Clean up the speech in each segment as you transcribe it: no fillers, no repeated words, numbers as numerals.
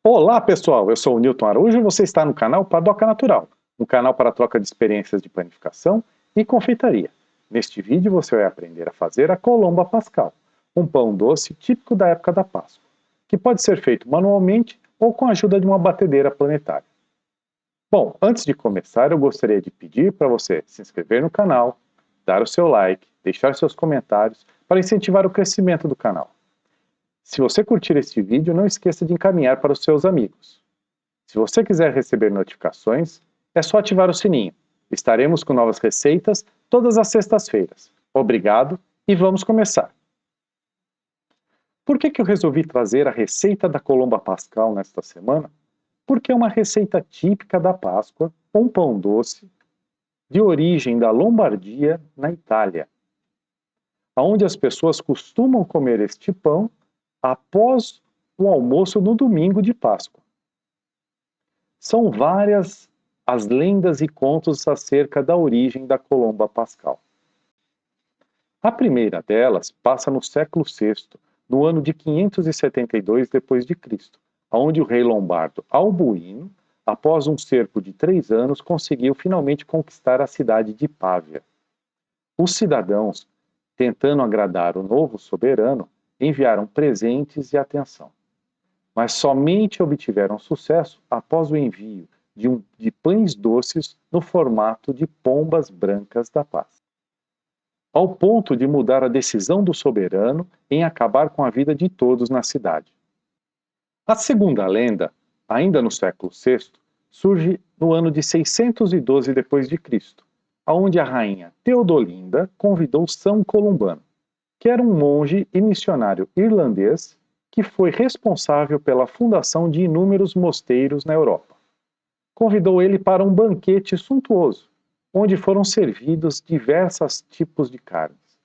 Olá pessoal, eu sou o Newton Araújo e você está no canal Padoca Natural, um canal para troca de experiências de panificação e confeitaria. Neste vídeo você vai aprender a fazer a Colomba Pascal, um pão doce típico da época da Páscoa, que pode ser feito manualmente ou com a ajuda de uma batedeira planetária. Bom, antes de começar eu gostaria de pedir para você se inscrever no canal, dar o seu like, deixar seus comentários para incentivar o crescimento do canal. Se você curtir este vídeo, não esqueça de encaminhar para os seus amigos. Se você quiser receber notificações, é só ativar o sininho. Estaremos com novas receitas todas as sextas-feiras. Obrigado e vamos começar! Por que eu resolvi trazer a receita da Colomba Pascal nesta semana? Porque é uma receita típica da Páscoa, um pão doce, de origem da Lombardia, na Itália, onde as pessoas costumam comer este pão após o almoço no domingo de Páscoa. São várias as lendas e contos acerca da origem da Colomba Pascal. A primeira delas passa no século VI, no ano de 572 d.C., onde o rei lombardo Albuíno, após um cerco de 3 anos, conseguiu finalmente conquistar a cidade de Pávia. Os cidadãos, tentando agradar o novo soberano, enviaram presentes e atenção. Mas somente obtiveram sucesso após o envio de pães doces no formato de pombas brancas da paz, ao ponto de mudar a decisão do soberano em acabar com a vida de todos na cidade. A segunda lenda, ainda no século VI, surge no ano de 612 d.C., onde a rainha Teodolinda convidou São Columbano, que era um monge e missionário irlandês que foi responsável pela fundação de inúmeros mosteiros na Europa. Convidou ele para um banquete suntuoso, onde foram servidos diversos tipos de carnes.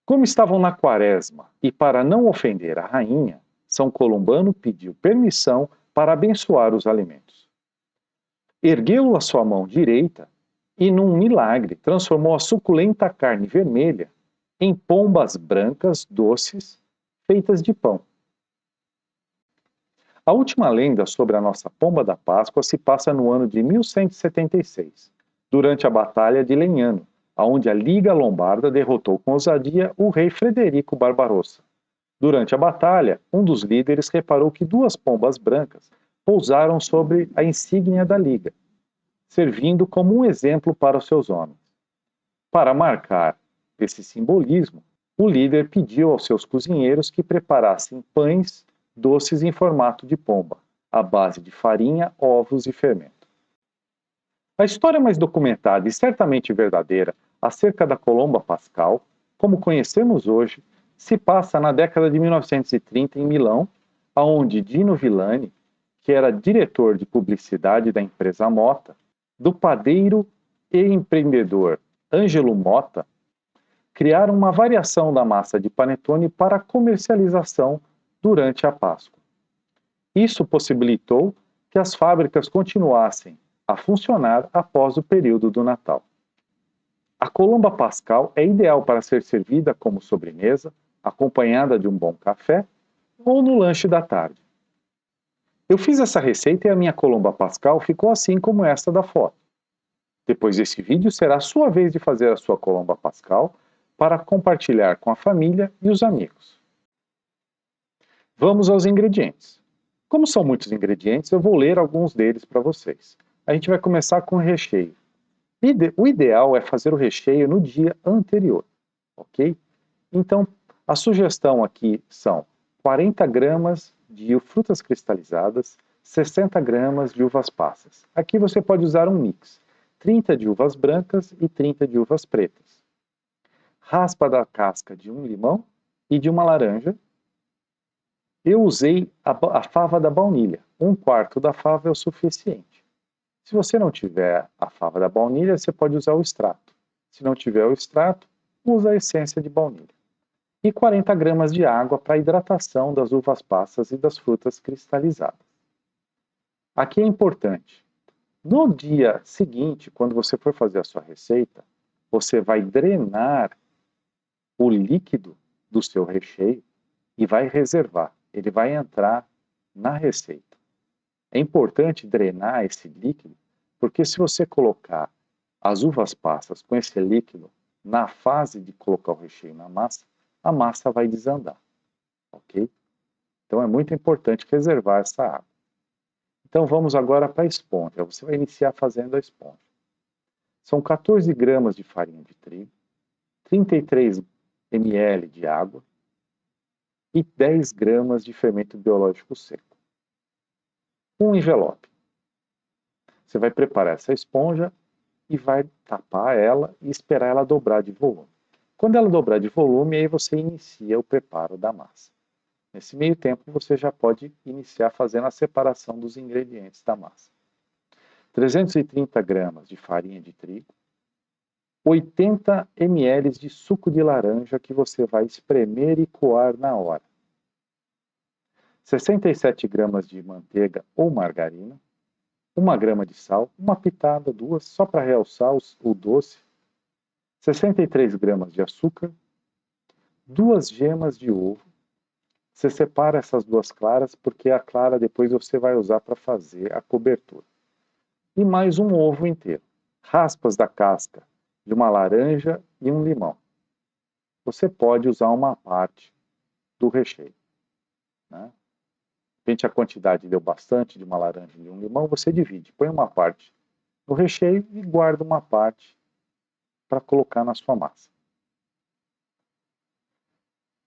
Como estavam na quaresma e para não ofender a rainha, São Columbano pediu permissão para abençoar os alimentos. Ergueu a sua mão direita e, num milagre, transformou a suculenta carne vermelha em pombas brancas doces feitas de pão. A última lenda sobre a nossa pomba da Páscoa se passa no ano de 1176, durante a Batalha de Legnano, onde a Liga Lombarda derrotou com ousadia o rei Frederico Barbarossa. Durante a batalha, um dos líderes reparou que 2 pombas brancas pousaram sobre a insígnia da Liga, servindo como um exemplo para os seus homens. Para marcar esse simbolismo, o líder pediu aos seus cozinheiros que preparassem pães doces em formato de pomba, à base de farinha, ovos e fermento. A história mais documentada e certamente verdadeira acerca da Colomba Pascal, como conhecemos hoje, se passa na década de 1930 em Milão, onde Dino Villani, que era diretor de publicidade da empresa Motta, do padeiro e empreendedor Angelo Motta, criaram uma variação da massa de panetone para comercialização durante a Páscoa. Isso possibilitou que as fábricas continuassem a funcionar após o período do Natal. A Colomba Pascal é ideal para ser servida como sobremesa, acompanhada de um bom café ou no lanche da tarde. Eu fiz essa receita e a minha Colomba Pascal ficou assim como esta da foto. Depois desse vídeo será a sua vez de fazer a sua Colomba Pascal para compartilhar com a família e os amigos. Vamos aos ingredientes. Como são muitos ingredientes, eu vou ler alguns deles para vocês. A gente vai começar com o recheio. O ideal é fazer o recheio no dia anterior, ok? Então, a sugestão aqui são 40 gramas de frutas cristalizadas, 60 gramas de uvas passas. Aqui você pode usar um mix, 30 de uvas brancas e 30 de uvas pretas. Raspa da casca de um limão e de uma laranja. Eu usei a fava da baunilha, 1/4 da fava é o suficiente. Se você não tiver a fava da baunilha, você pode usar o extrato. Se não tiver o extrato, usa a essência de baunilha. E 40 gramas de água para hidratação das uvas passas e das frutas cristalizadas. Aqui é importante, no dia seguinte, quando você for fazer a sua receita, você vai drenar o líquido do seu recheio e vai reservar. Ele vai entrar na receita. É importante drenar esse líquido, porque se você colocar as uvas passas com esse líquido na fase de colocar o recheio na massa, a massa vai desandar, ok? Então é muito importante reservar essa água. Então vamos agora para a esponja. Você vai iniciar fazendo a esponja. São 14 gramas de farinha de trigo, 33 ml de água e 10 gramas de fermento biológico seco. Um envelope. Você vai preparar essa esponja e vai tapar ela e esperar ela dobrar de volume. Quando ela dobrar de volume, aí você inicia o preparo da massa. Nesse meio tempo, você já pode iniciar fazendo a separação dos ingredientes da massa. 330 gramas de farinha de trigo, 80 ml de suco de laranja que você vai espremer e coar na hora. 67 gramas de manteiga ou margarina, 1 grama de sal, uma pitada, 2, só para realçar o doce, 63 gramas de açúcar, 2 gemas de ovo. Você separa essas 2 claras, porque a clara depois você vai usar para fazer a cobertura. E mais um ovo inteiro. Raspas da casca de uma laranja e um limão. Você pode usar uma parte do recheio, né? De repente a quantidade deu bastante de uma laranja e de um limão, você divide. Põe uma parte no recheio e guarda uma parte para colocar na sua massa.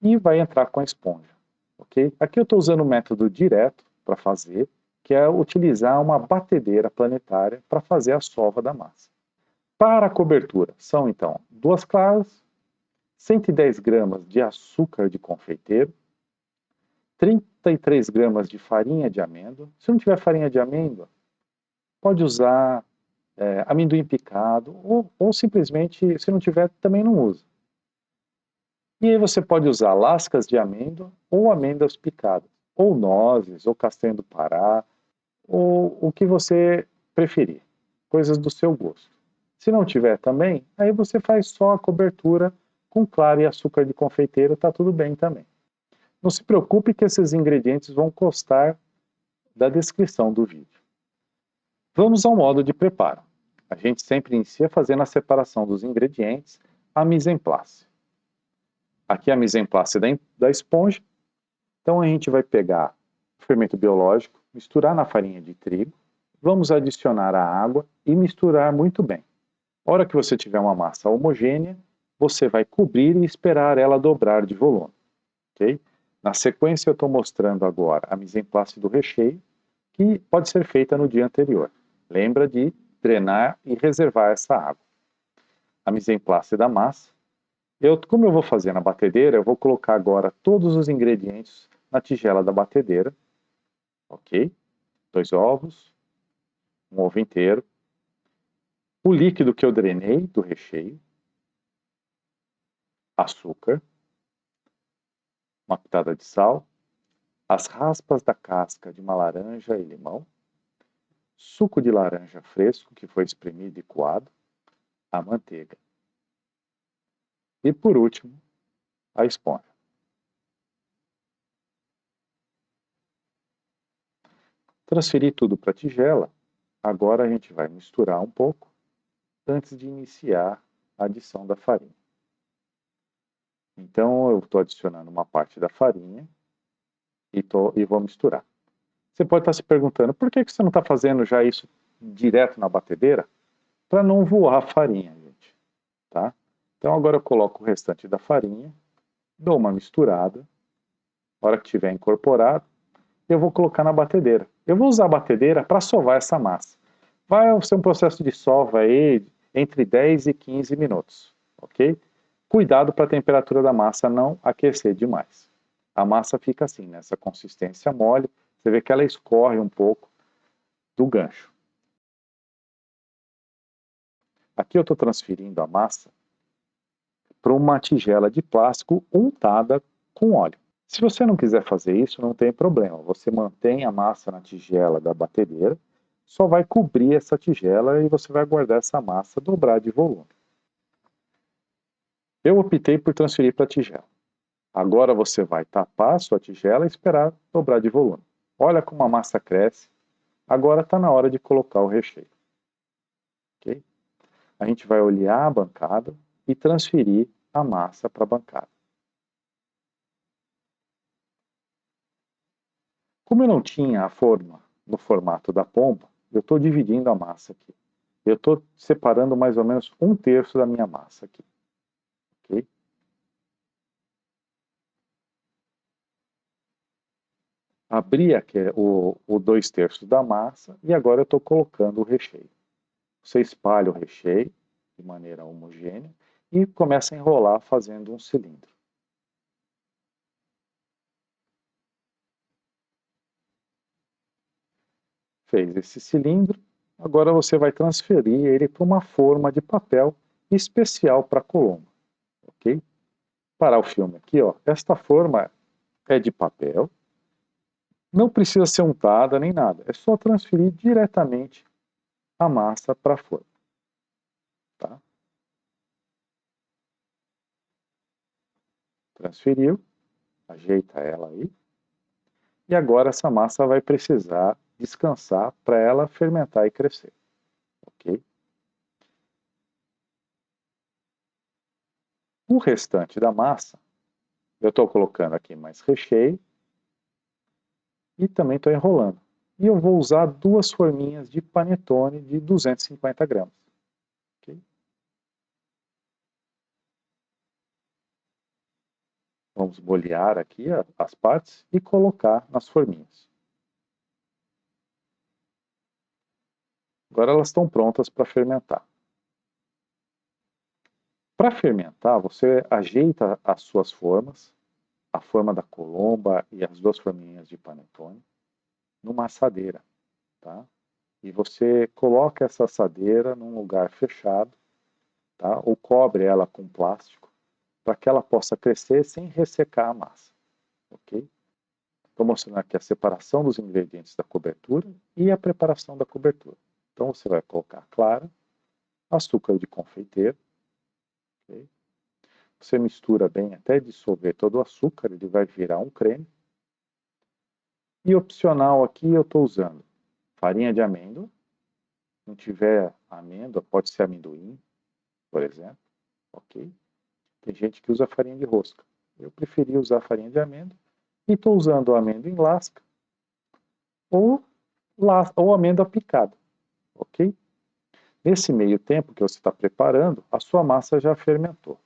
E vai entrar com a esponja, ok? Aqui eu estou usando o método direto para fazer, que é utilizar uma batedeira planetária para fazer a sova da massa. Para a cobertura, são então 2 claras, 110 gramas de açúcar de confeiteiro, 33 gramas de farinha de amêndoa. Se não tiver farinha de amêndoa, pode usar amendoim picado, ou simplesmente, se não tiver, também não usa. E aí você pode usar lascas de amêndoa ou amêndoas picadas, ou nozes, ou castanha do Pará, ou o que você preferir, coisas do seu gosto. Se não tiver também, aí você faz só a cobertura com clara e açúcar de confeiteiro, tá tudo bem também. Não se preocupe que esses ingredientes vão constar da descrição do vídeo. Vamos ao modo de preparo. A gente sempre inicia fazendo a separação dos ingredientes, a mise en place. Aqui é a mise en place da esponja. Então a gente vai pegar o fermento biológico, misturar na farinha de trigo, vamos adicionar a água e misturar muito bem. Na hora que você tiver uma massa homogênea, você vai cobrir e esperar ela dobrar de volume. Okay? Na sequência eu estou mostrando agora a mise en place do recheio, que pode ser feita no dia anterior. Lembra de drenar e reservar essa água. A mise en place da massa. Como eu vou fazer na batedeira, eu vou colocar agora todos os ingredientes na tigela da batedeira. Ok? 2 ovos, um ovo inteiro, o líquido que eu drenei do recheio, açúcar, uma pitada de sal, as raspas da casca de uma laranja e limão, suco de laranja fresco que foi espremido e coado, a manteiga. E por último, a esponja. Transferir tudo para a tigela, agora a gente vai misturar um pouco antes de iniciar a adição da farinha. Então eu estou adicionando uma parte da farinha e vou misturar. Você pode estar se perguntando, por que você não está fazendo já isso direto na batedeira? Para não voar a farinha, gente. Tá? Então agora eu coloco o restante da farinha, dou uma misturada. Na hora que tiver incorporado, eu vou colocar na batedeira. Eu vou usar a batedeira para sovar essa massa. Vai ser um processo de sova aí entre 10 e 15 minutos, ok? Cuidado para a temperatura da massa não aquecer demais. A massa fica assim, nessa consistência mole, você vê que ela escorre um pouco do gancho. Aqui eu estou transferindo a massa para uma tigela de plástico untada com óleo. Se você não quiser fazer isso, não tem problema. Você mantém a massa na tigela da batedeira, só vai cobrir essa tigela e você vai guardar essa massa dobrar de volume. Eu optei por transferir para a tigela. Agora você vai tapar a sua tigela e esperar dobrar de volume. Olha como a massa cresce. Agora está na hora de colocar o recheio. Okay? A gente vai olhar a bancada e transferir a massa para a bancada. Como eu não tinha a forma no formato da pomba, eu estou dividindo a massa aqui. Eu estou separando mais ou menos 1/3 da minha massa aqui. Okay? Abri aqui o 2/3 da massa e agora eu estou colocando o recheio. Você espalha o recheio de maneira homogênea e começa a enrolar fazendo um cilindro. Fez esse cilindro, agora você vai transferir ele para uma forma de papel especial para a colomba. Ok? Parar o filme aqui, ó. Esta forma é de papel, não precisa ser untada nem nada, é só transferir diretamente a massa para a forma. Tá? Transferiu, ajeita ela aí. E agora essa massa vai precisar descansar para ela fermentar e crescer. Ok? O restante da massa, eu estou colocando aqui mais recheio e também estou enrolando. E eu vou usar 2 forminhas de panetone de 250 gramas. Okay? Vamos bolear aqui as partes e colocar nas forminhas. Agora elas estão prontas para fermentar. Para fermentar, você ajeita as suas formas, a forma da colomba e as 2 forminhas de panetone, numa assadeira. Tá? E você coloca essa assadeira num lugar fechado, tá? Ou cobre ela com plástico, para que ela possa crescer sem ressecar a massa. Ok? Estou mostrando aqui a separação dos ingredientes da cobertura e a preparação da cobertura. Então você vai colocar clara, açúcar de confeiteiro, okay? Você mistura bem até dissolver todo o açúcar, ele vai virar um creme. E opcional aqui eu estou usando farinha de amêndoa, se não tiver amêndoa, pode ser amendoim, por exemplo, ok? Tem gente que usa farinha de rosca. Eu preferi usar farinha de amêndoa e estou usando amêndoa em lasca ou amêndoa picada, ok? Nesse meio tempo que você está preparando, a sua massa já fermentou,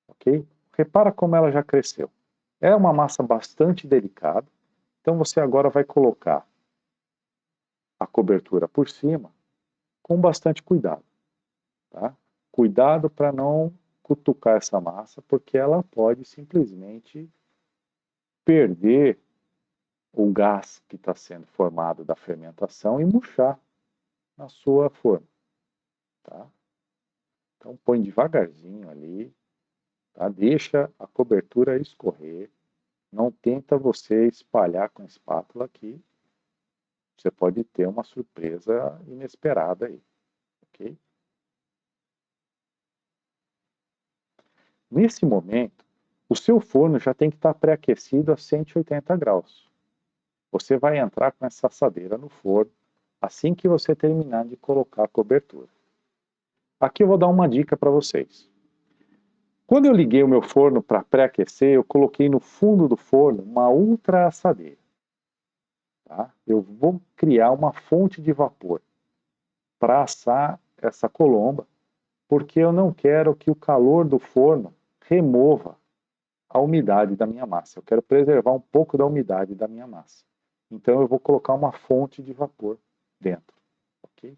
ok? Repara como ela já cresceu. É uma massa bastante delicada, então você agora vai colocar a cobertura por cima com bastante cuidado, tá? Cuidado para não cutucar essa massa, porque ela pode simplesmente perder o gás que está sendo formado da fermentação e murchar na sua forma. Tá? Então põe devagarzinho ali, tá? Deixa a cobertura escorrer, não tenta você espalhar com a espátula aqui, você pode ter uma surpresa inesperada aí. Ok? Nesse momento, o seu forno já tem que estar pré-aquecido a 180 graus. Você vai entrar com essa assadeira no forno assim que você terminar de colocar a cobertura. Aqui eu vou dar uma dica para vocês. Quando eu liguei o meu forno para pré-aquecer, eu coloquei no fundo do forno uma ultra assadeira. Tá? Eu vou criar uma fonte de vapor para assar essa colomba, porque eu não quero que o calor do forno remova a umidade da minha massa. Eu quero preservar um pouco da umidade da minha massa. Então eu vou colocar uma fonte de vapor dentro. Ok?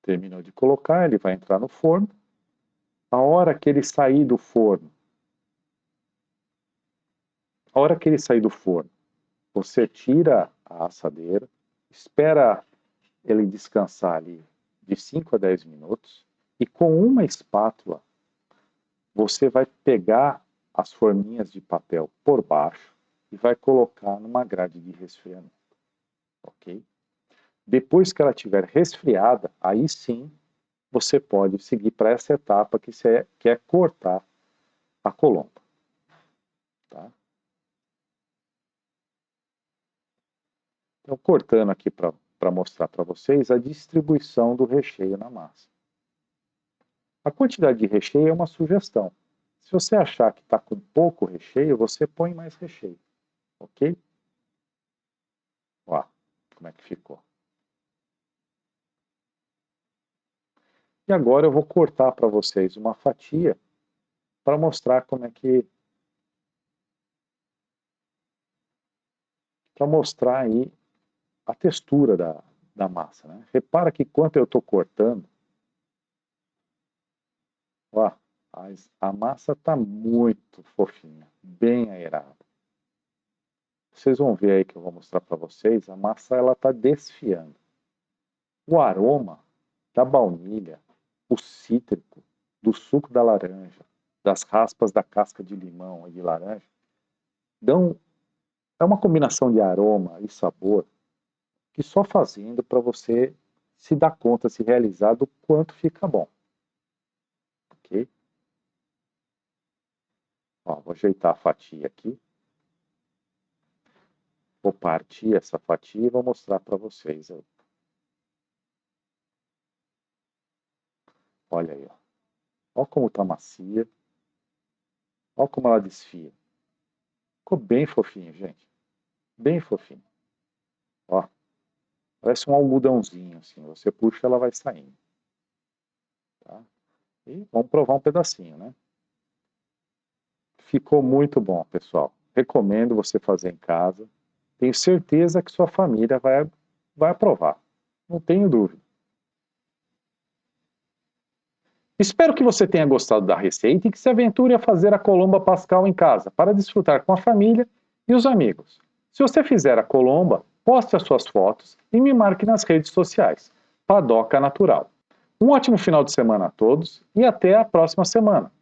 Terminou de colocar, ele vai entrar no forno. A hora que ele sair do forno, você tira a assadeira, espera ele descansar ali de 5 a 10 minutos e com uma espátula você vai pegar as forminhas de papel por baixo e vai colocar numa grade de resfriamento. Ok? Depois que ela estiver resfriada, aí sim você pode seguir para essa etapa que é cortar a colomba. Então, cortando aqui para mostrar para vocês a distribuição do recheio na massa. A quantidade de recheio é uma sugestão. Se você achar que está com pouco recheio, você põe mais recheio, ok? Ó, como é que ficou. E agora eu vou cortar para vocês uma fatia para mostrar como é que... para mostrar aí a textura da massa, né? Repara que quando eu estou cortando, ó, a massa está muito fofinha, bem aerada. Vocês vão ver aí que eu vou mostrar para vocês, a massa ela está desfiando. O aroma da baunilha, o cítrico, do suco da laranja, das raspas da casca de limão e de laranja, é uma combinação de aroma e sabor que só fazendo para você se dar conta, se realizar do quanto fica bom. Ok? Ó, vou ajeitar a fatia aqui. Vou partir essa fatia e vou mostrar para vocês. Olha aí, ó. Olha como está macia. Olha como ela desfia. Ficou bem fofinho, gente. Bem fofinho. Ó, parece um algodãozinho, assim. Você puxa, ela vai saindo. Tá? E vamos provar um pedacinho, né? Ficou muito bom, pessoal. Recomendo você fazer em casa. Tenho certeza que sua família vai aprovar. Não tenho dúvida. Espero que você tenha gostado da receita e que se aventure a fazer a colomba pascal em casa para desfrutar com a família e os amigos. Se você fizer a colomba, poste as suas fotos e me marque nas redes sociais. Padoca Natural. Um ótimo final de semana a todos e até a próxima semana.